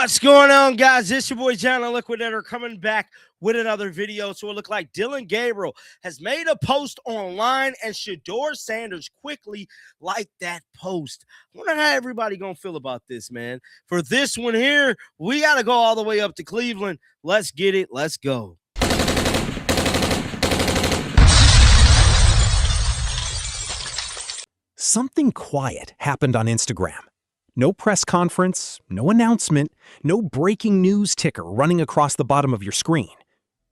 What's going on, guys? It's your boy John, the Liquidator, coming back with another video. So it looked like Dillon Gabriel has made a post online, and Shedeur Sanders quickly liked that post. I wonder how everybody gonna feel about this, man. For this one here, we got to go all the way up to Cleveland. Let's get it. Let's go. Something quiet happened on Instagram. No press conference, no announcement, no breaking news ticker running across the bottom of your screen.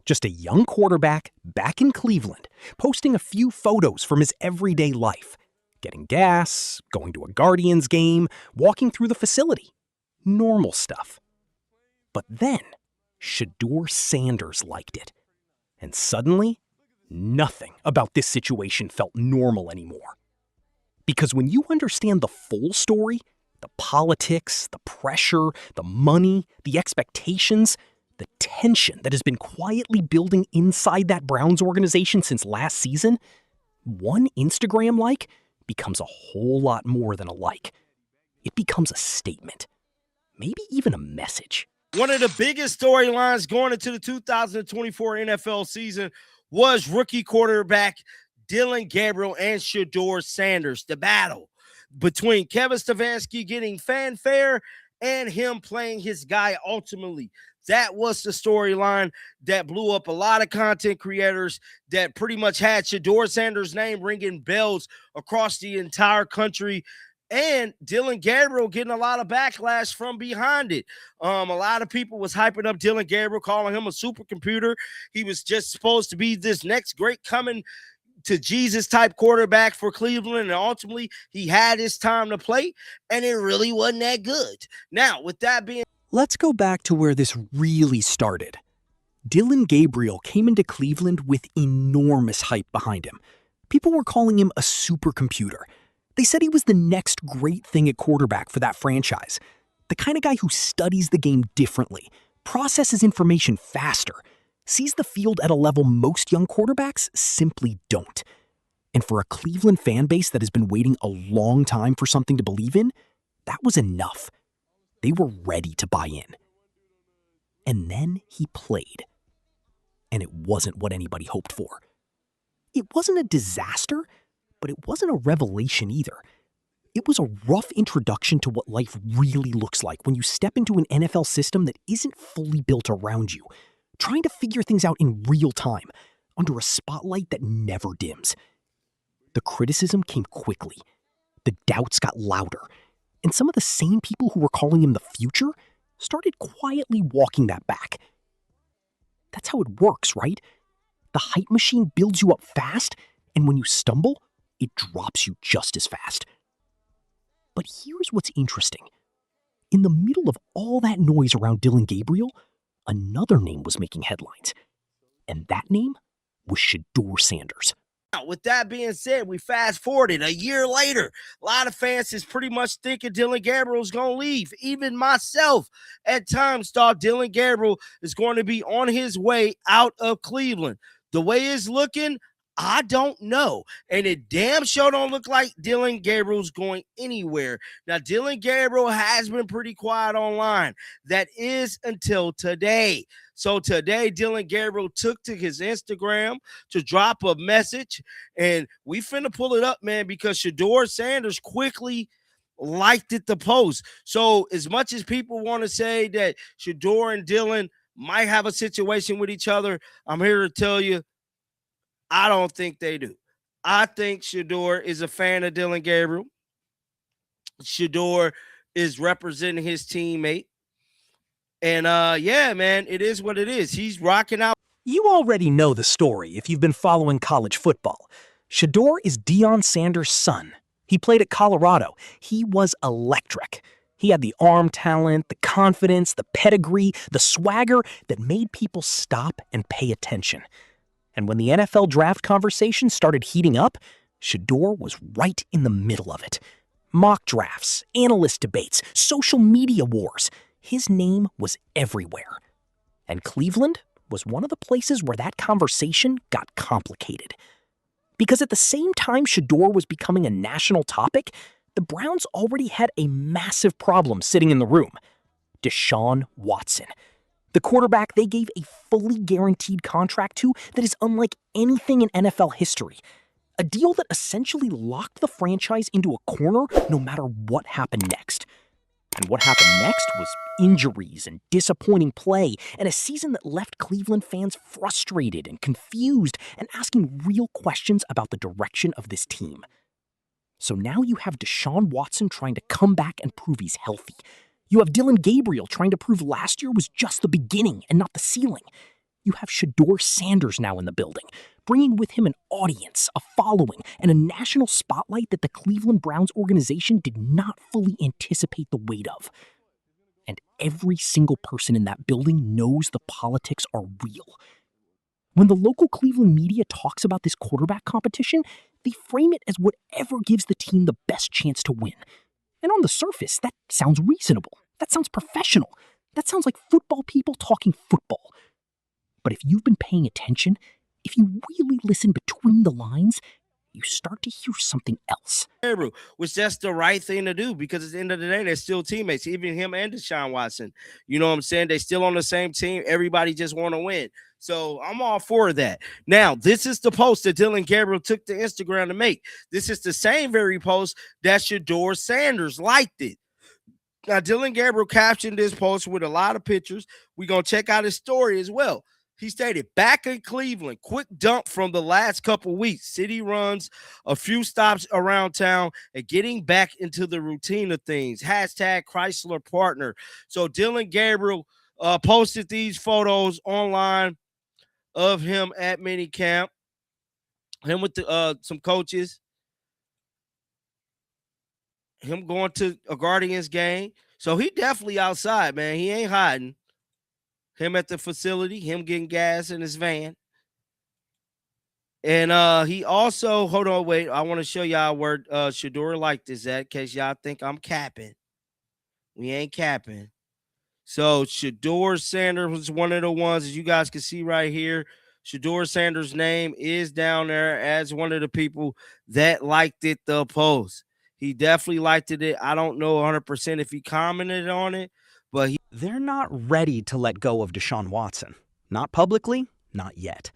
Just a young quarterback back in Cleveland, posting a few photos from his everyday life. Getting gas, going to a Guardians game, walking through the facility. Normal stuff. But then, Shedeur Sanders liked it. And suddenly, nothing about this situation felt normal anymore. Because when you understand the full story, the politics, the pressure, the money, the expectations, the tension that has been quietly building inside that Browns organization since last season, one Instagram like becomes a whole lot more than a like. It becomes a statement, maybe even a message. One of the biggest storylines going into the 2024 NFL season was rookie quarterback Dillon Gabriel and Shedeur Sanders, the battle between Kevin Stefanski getting fanfare and him playing his guy ultimately. That was the storyline that blew up a lot of content creators, that pretty much had Shedeur Sanders' name ringing bells across the entire country. And Dillon Gabriel getting a lot of backlash from behind it. A lot of people was hyping up Dillon Gabriel, calling him a supercomputer. He was just supposed to be this next great coming to Jesus type quarterback for Cleveland, and ultimately he had his time to play, and it really wasn't that good. Now, with that being, let's go back to where this really started. Dillon Gabriel came into Cleveland with enormous hype behind him. People were calling him a supercomputer. They said he was the next great thing at quarterback for that franchise. The kind of guy who studies the game differently, processes information faster, sees the field at a level most young quarterbacks simply don't. And for a Cleveland fan base that has been waiting a long time for something to believe in, that was enough. They were ready to buy in. And then he played. And it wasn't what anybody hoped for. It wasn't a disaster, but it wasn't a revelation either. It was a rough introduction to what life really looks like when you step into an NFL system that isn't fully built around you, trying to figure things out in real time, under a spotlight that never dims. The criticism came quickly. The doubts got louder. And some of the same people who were calling him the future started quietly walking that back. That's how it works, right? The hype machine builds you up fast, and when you stumble, it drops you just as fast. But here's what's interesting. In the middle of all that noise around Dillon Gabriel, another name was making headlines, and that name was Shedeur Sanders. Now, with that being said, we fast forwarded a year later. A lot of fans is pretty much thinking Dillon Gabriel is going to leave. Even myself at times thought Dillon Gabriel is going to be on his way out of Cleveland. The way it's looking, I don't know. And it damn sure don't look like Dillon Gabriel's going anywhere. Now, Dillon Gabriel has been pretty quiet online. That is until today. So today, Dillon Gabriel took to his Instagram to drop a message. And we finna pull it up, man, because Shedeur Sanders quickly liked it, the post. So as much as people want to say that Shedeur and Dillon might have a situation with each other, I'm here to tell you, I don't think they do. I think Shedeur is a fan of Dillon Gabriel. Shedeur is representing his teammate. And yeah, man, it is what it is. He's rocking out. You already know the story if you've been following college football. Shedeur is Deion Sanders' son. He played at Colorado. He was electric. He had the arm talent, the confidence, the pedigree, the swagger that made people stop and pay attention. And when the NFL draft conversation started heating up, Shedeur was right in the middle of it. Mock drafts, analyst debates, social media wars. His name was everywhere. And Cleveland was one of the places where that conversation got complicated. Because at the same time Shedeur was becoming a national topic, the Browns already had a massive problem sitting in the room. Deshaun Watson. The quarterback they gave a fully guaranteed contract to that is unlike anything in NFL history. A deal that essentially locked the franchise into a corner no matter what happened next. And what happened next was injuries and disappointing play, and a season that left Cleveland fans frustrated and confused and asking real questions about the direction of this team. So now you have Deshaun Watson trying to come back and prove he's healthy. You have Dillon Gabriel trying to prove last year was just the beginning and not the ceiling. You have Shedeur Sanders now in the building, bringing with him an audience, a following, and a national spotlight that the Cleveland Browns organization did not fully anticipate the weight of. And every single person in that building knows the politics are real. When the local Cleveland media talks about this quarterback competition, they frame it as whatever gives the team the best chance to win. And on the surface, that sounds reasonable. That sounds professional. That sounds like football people talking football. But if you've been paying attention, if you really listen between the lines, you start to hear something else. Which that's the right thing to do, because at the end of the day, they're still teammates, even him and Deshaun Watson. You know what I'm saying? They're still on the same team. Everybody just want to win. So I'm all for that. Now, this is the post that Dillon Gabriel took to Instagram to make. This is the same very post that Shedeur Sanders liked it. Now, Dillon Gabriel captioned this post with a lot of pictures. We're going to check out his story as well. He stated, back in Cleveland, quick dump from the last couple weeks. City runs, a few stops around town, and getting back into the routine of things. Hashtag Chrysler partner. So Dillon Gabriel posted these photos online of him at minicamp, him with some coaches, him going to a Guardians game. So he definitely outside, man. He ain't hiding. Him at the facility, him getting gas in his van. And he also, hold on, wait, I want to show y'all where Shedeur liked this at, in case y'all think I'm capping. We ain't capping. So Shedeur Sanders was one of the ones, as you guys can see right here. Shedeur Sanders' name is down there as one of the people that liked it, the post. He definitely liked it. I don't know 100% if he commented on it, but they're not ready to let go of Deshaun Watson. Not publicly, not yet.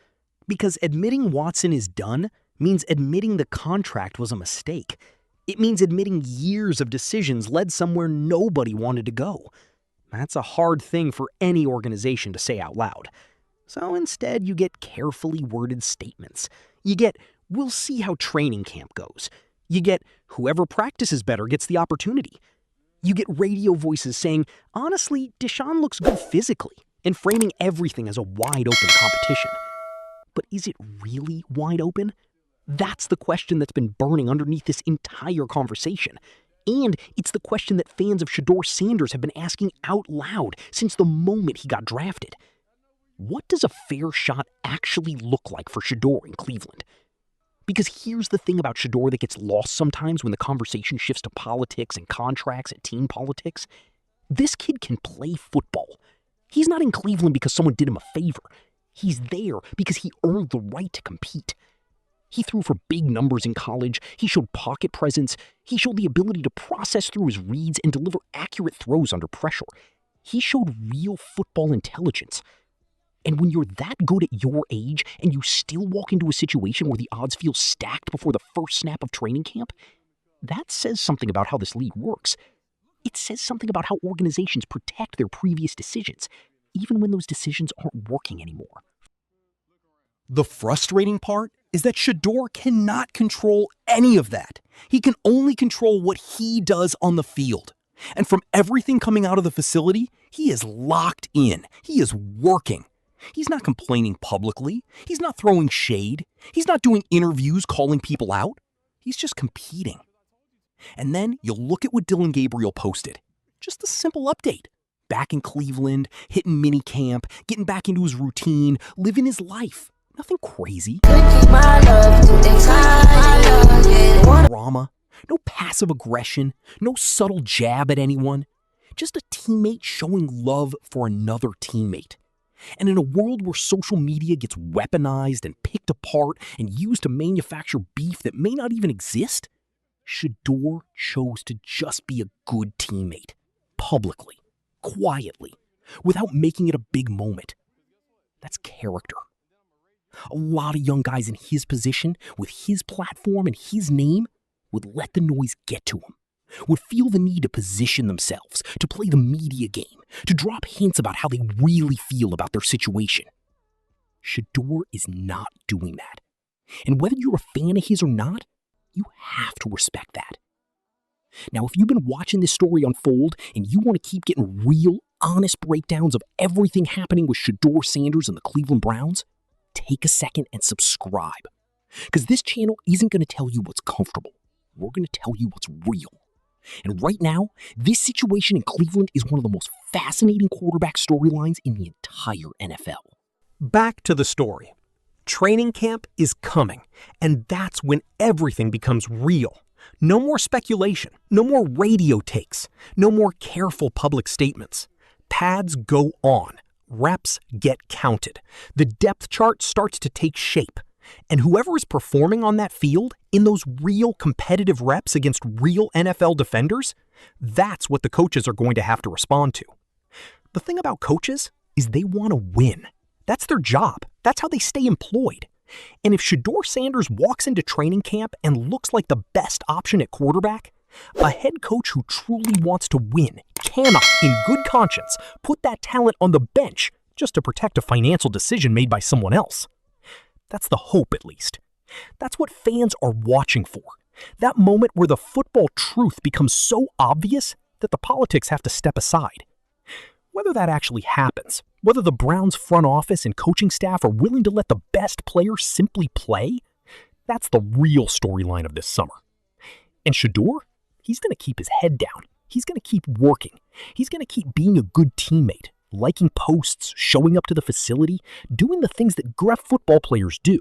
Because admitting Watson is done means admitting the contract was a mistake. It means admitting years of decisions led somewhere nobody wanted to go. That's a hard thing for any organization to say out loud. So instead, you get carefully worded statements. You get, we'll see how training camp goes. You get, whoever practices better gets the opportunity. You get radio voices saying, honestly, Deshaun looks good physically, and framing everything as a wide-open competition. But is it really wide open? That's the question that's been burning underneath this entire conversation. And it's the question that fans of Shedeur Sanders have been asking out loud since the moment he got drafted. What does a fair shot actually look like for Shedeur in Cleveland? Because here's the thing about Shedeur that gets lost sometimes when the conversation shifts to politics and contracts and team politics. This kid can play football. He's not in Cleveland because someone did him a favor. He's there because he earned the right to compete. He threw for big numbers in college. He showed pocket presence. He showed the ability to process through his reads and deliver accurate throws under pressure. He showed real football intelligence. And when you're that good at your age and you still walk into a situation where the odds feel stacked before the first snap of training camp, that says something about how this league works. It says something about how organizations protect their previous decisions, even when those decisions aren't working anymore. The frustrating part is that Shedeur cannot control any of that. He can only control what he does on the field. And from everything coming out of the facility, he is locked in. He is working. He's not complaining publicly. He's not throwing shade. He's not doing interviews calling people out. He's just competing. And then you'll look at what Dillon Gabriel posted. Just a simple update. Back in Cleveland, hitting minicamp, getting back into his routine, living his life. Nothing crazy. Drama. No passive aggression. No subtle jab at anyone. Just a teammate showing love for another teammate. And in a world where social media gets weaponized and picked apart and used to manufacture beef that may not even exist, Shedeur chose to just be a good teammate. Publicly. quietly, without making it a big moment. That's character. A lot of young guys in his position, with his platform and his name, would let the noise get to him, would feel the need to position themselves, to play the media game, to drop hints about how they really feel about their situation. Shedeur is not doing that. And whether you're a fan of his or not, you have to respect that. Now, if you've been watching this story unfold and you want to keep getting real, honest breakdowns of everything happening with Shedeur Sanders and the Cleveland Browns, take a second and subscribe. Because this channel isn't going to tell you what's comfortable. We're going to tell you what's real. And right now, this situation in Cleveland is one of the most fascinating quarterback storylines in the entire NFL. Back to the story. Training camp is coming, and that's when everything becomes real. No more speculation, no more radio takes, no more careful public statements. Pads go on. Reps get counted. The depth chart starts to take shape. And whoever is performing on that field in those real competitive reps against real NFL defenders, that's what the coaches are going to have to respond to. The thing about coaches is they want to win. That's their job. That's how they stay employed. And if Shedeur Sanders walks into training camp and looks like the best option at quarterback, a head coach who truly wants to win cannot, in good conscience, put that talent on the bench just to protect a financial decision made by someone else. That's the hope, at least. That's what fans are watching for. That moment where the football truth becomes so obvious that the politics have to step aside. Whether that actually happens, whether the Browns' front office and coaching staff are willing to let the best players simply play, that's the real storyline of this summer. And Shedeur, he's going to keep his head down. He's going to keep working. He's going to keep being a good teammate, liking posts, showing up to the facility, doing the things that great football players do.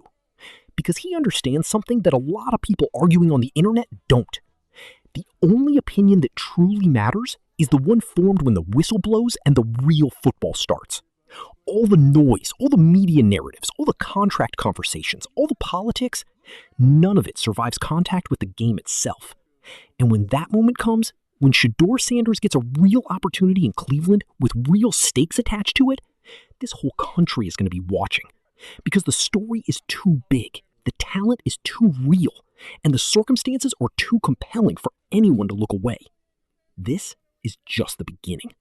Because he understands something that a lot of people arguing on the internet don't. The only opinion that truly matters is the one formed when the whistle blows and the real football starts. All the noise, all the media narratives, all the contract conversations, all the politics, none of it survives contact with the game itself. And when that moment comes, when Shedeur Sanders gets a real opportunity in Cleveland with real stakes attached to it, this whole country is going to be watching. Because the story is too big, the talent is too real, and the circumstances are too compelling for anyone to look away. This is just the beginning.